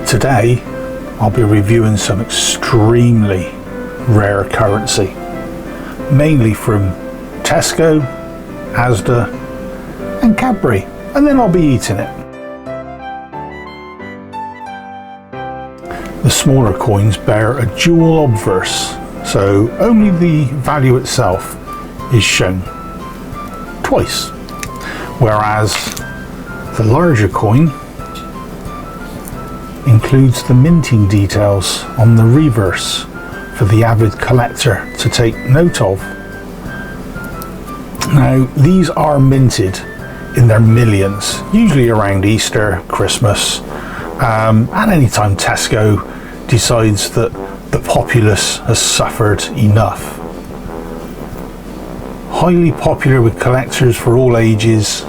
Today I'll be reviewing some extremely rare currency, mainly from Tesco, ASDA and Cadbury, and then I'll be eating it. The smaller coins bear a dual obverse, so only the value itself is shown twice, whereas the larger coin includes the minting details on the reverse for the avid collector to take note of. Now, these are minted in their millions, usually around Easter, Christmas, and anytime Tesco decides that the populace has suffered enough. Highly popular with collectors for all ages,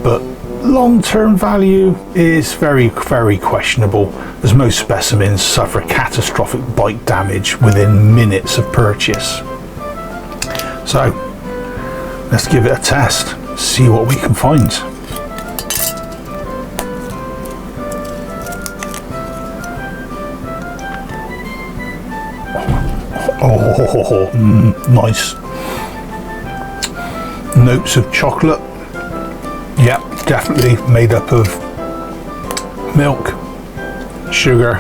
but long-term value is very, very questionable, as most specimens suffer catastrophic bite damage within minutes of purchase. So, let's give it a test, see what we can find. Oh, nice. Notes of chocolate. Yep, definitely made up of milk, sugar,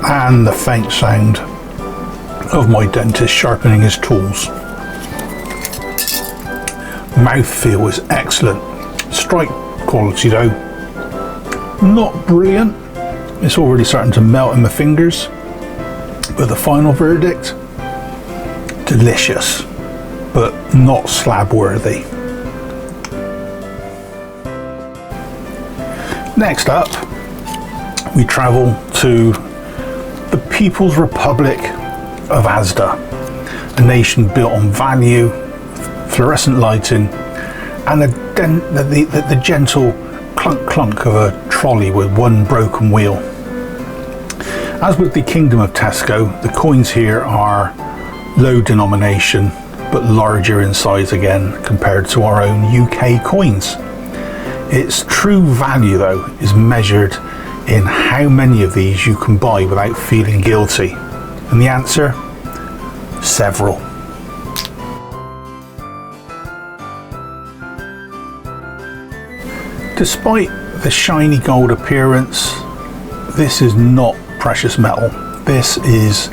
and the faint sound of my dentist sharpening his tools. Mouthfeel is excellent. Strike quality though, not brilliant. It's already starting to melt in my fingers. But the final verdict, delicious, but not slab worthy. Next up, we travel to the People's Republic of ASDA, a nation built on value, fluorescent lighting, and the gentle clunk clunk of a trolley with one broken wheel. As with the Kingdom of Tesco, the coins here are low denomination but larger in size again compared to our own UK coins. Its true value though is measured in how many of these you can buy without feeling guilty. And the answer? Several. Despite the shiny gold appearance, this is not precious metal. This is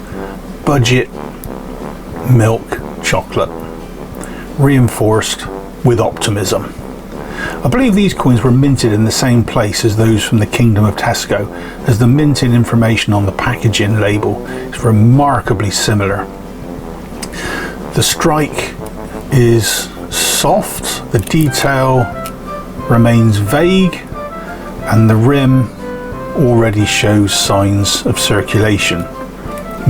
budget milk chocolate, reinforced with optimism. I believe these coins were minted in the same place as those from the Kingdom of Tesco, as the minting information on the packaging label is remarkably similar. The strike is soft, the detail remains vague, and the rim already shows signs of circulation,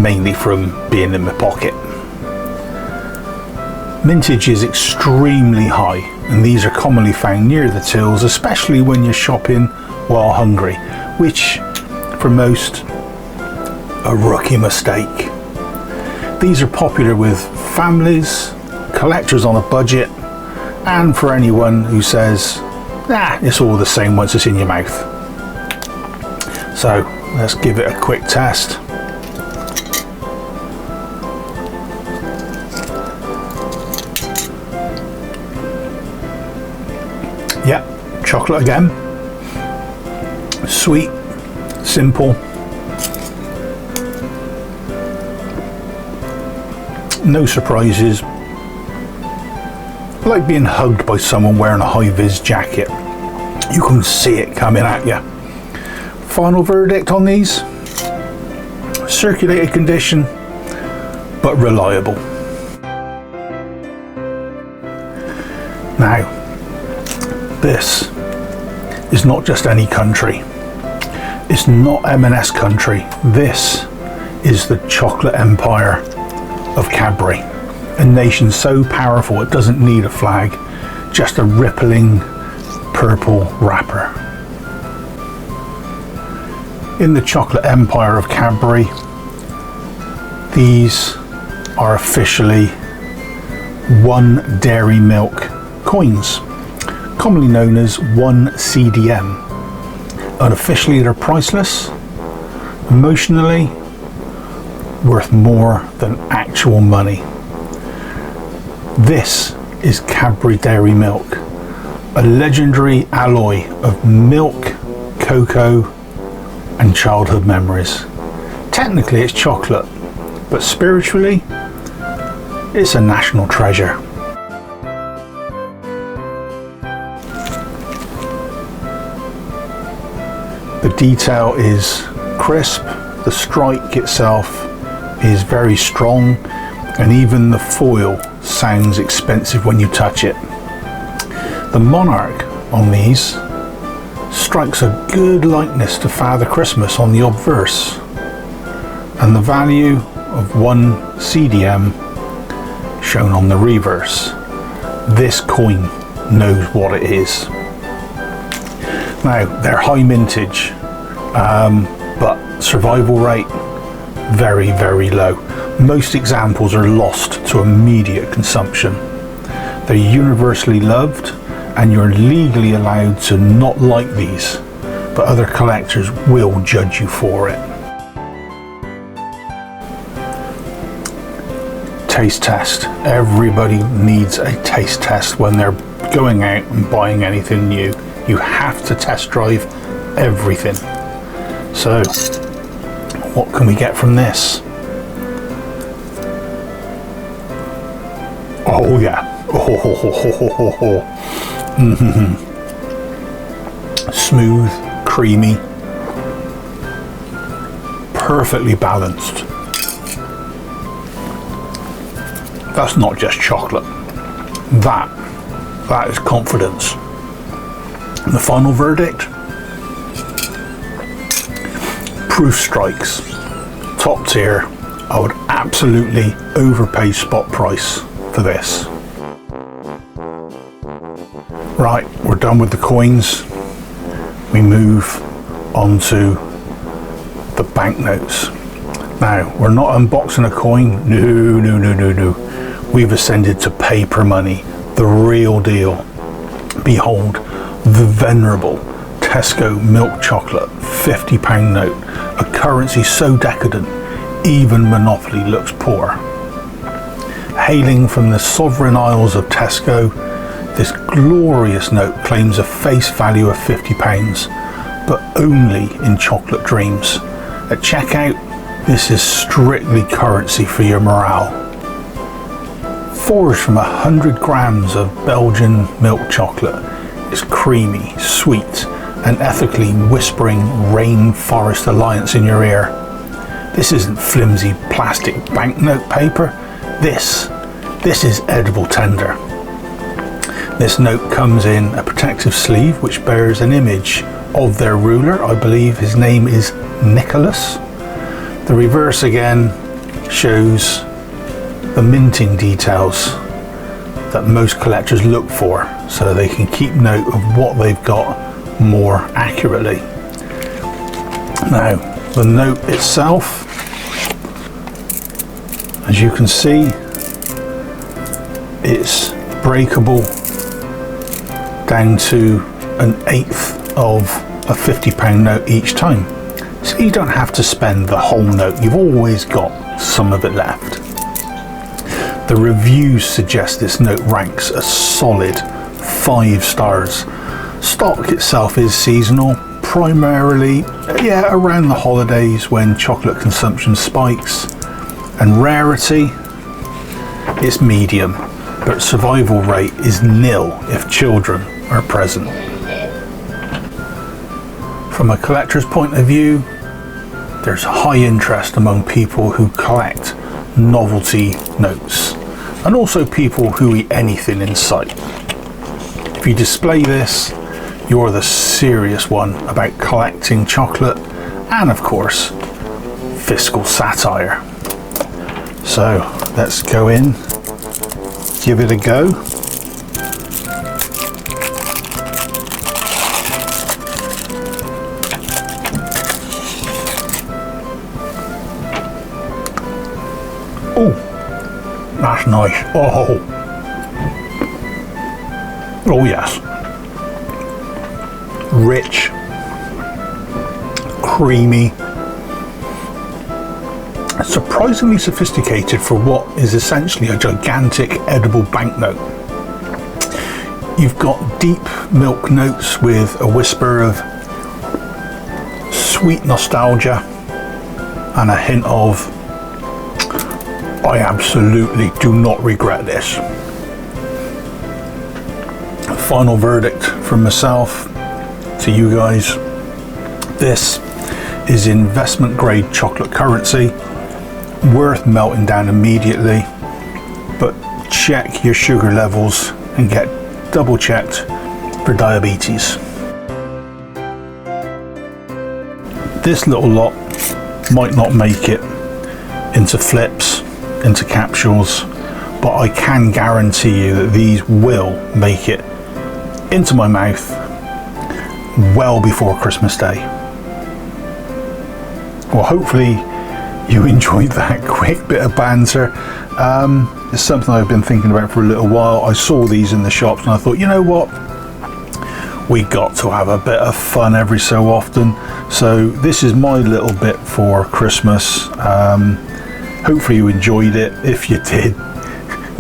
mainly from being in my pocket. Mintage is extremely high, and these are commonly found near the tills, especially when you're shopping while hungry, which for most a rookie mistake. These are popular with families, collectors on a budget, and for anyone who says, it's all the same once it's in your mouth. So let's give it a quick test. Yep, chocolate again. Sweet, simple. No surprises. Like being hugged by someone wearing a high-vis jacket. You can see it coming at you. Final verdict on these? Circulated condition, but reliable. Now, this is not just any country. It's not M&S country. This is the chocolate empire of Cadbury, a nation so powerful it doesn't need a flag, just a rippling purple wrapper. In the chocolate empire of Cadbury, these are officially 1 dairy milk coins, commonly known as 1 CDM. unofficially they're priceless. Emotionally, worth more than actual money. This is Cadbury Dairy Milk, a legendary alloy of milk, cocoa and childhood memories. Technically it's chocolate, but spiritually it's a national treasure. The detail is crisp, the strike itself is very strong, and even the foil sounds expensive when you touch it. The monarch on these strikes a good likeness to Father Christmas on the obverse, and the value of 1 CDM shown on the reverse. This coin knows what it is. Now, they're high mintage, but survival rate very, very low. Most examples are lost to immediate consumption. They're universally loved, and you're legally allowed to not like these, but other collectors will judge you for it. Taste test. Everybody needs a taste test when they're going out and buying anything new. You have to test drive everything. So, what can we get from this? Oh yeah. Smooth, creamy, perfectly balanced. That's not just chocolate. That is confidence. And the final verdict? Proof strikes. Top tier. I would absolutely overpay spot price for this. Right, we're done with the coins. We move on to the banknotes. Now, we're not unboxing a coin. No. We've ascended to paper money, the real deal. Behold, the venerable Tesco milk chocolate £50 note, a currency so decadent, even Monopoly looks poor. Hailing from the sovereign isles of Tesco, this glorious note claims a face value of £50, but only in chocolate dreams. At checkout, this is strictly currency for your morale. Forged from 100 grams of Belgian milk chocolate, it's creamy, sweet, and ethically whispering rainforest alliance in your ear. This isn't flimsy plastic banknote paper. This is edible tender. This note comes in a protective sleeve which bears an image of their ruler. I believe his name is Nicholas. The reverse again shows the minting details that most collectors look for, so they can keep note of what they've got more accurately. Now, the note itself, as you can see, it's breakable down to 1/8 of a £50 note each time. So you don't have to spend the whole note, you've always got some of it left. The reviews suggest this note ranks a solid 5 stars. Stock itself is seasonal, primarily around the holidays when chocolate consumption spikes, and rarity is medium, but survival rate is nil if children are present. From a collector's point of view, there's high interest among people who collect novelty notes, and also people who eat anything in sight. If you display this, you're the serious one about collecting chocolate and, of course, fiscal satire. So let's go in, give it a go. Oh, that's nice. Oh yes. Rich, creamy, surprisingly sophisticated for what is essentially a gigantic edible banknote. You've got deep milk notes with a whisper of sweet nostalgia and a hint of, I absolutely do not regret this. Final verdict from myself to you guys: this is investment grade chocolate currency, worth melting down immediately, but check your sugar levels and get double checked for diabetes. This little lot might not make it into flips, into capsules, but I can guarantee you that these will make it into my mouth well before Christmas Day. Well, hopefully you enjoyed that quick bit of banter. It's something I've been thinking about for a little while. I saw these in the shops and I thought, you know what, we got to have a bit of fun every so often. So this is my little bit for Christmas. Hopefully you enjoyed it. If you did,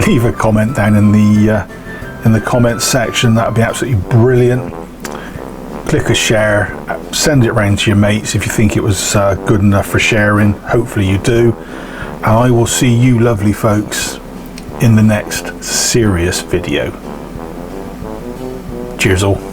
leave a comment down in the comments section. That would be absolutely brilliant. Click a share, send it around to your mates if you think it was good enough for sharing. Hopefully you do. And I will see you lovely folks in the next serious video. Cheers all.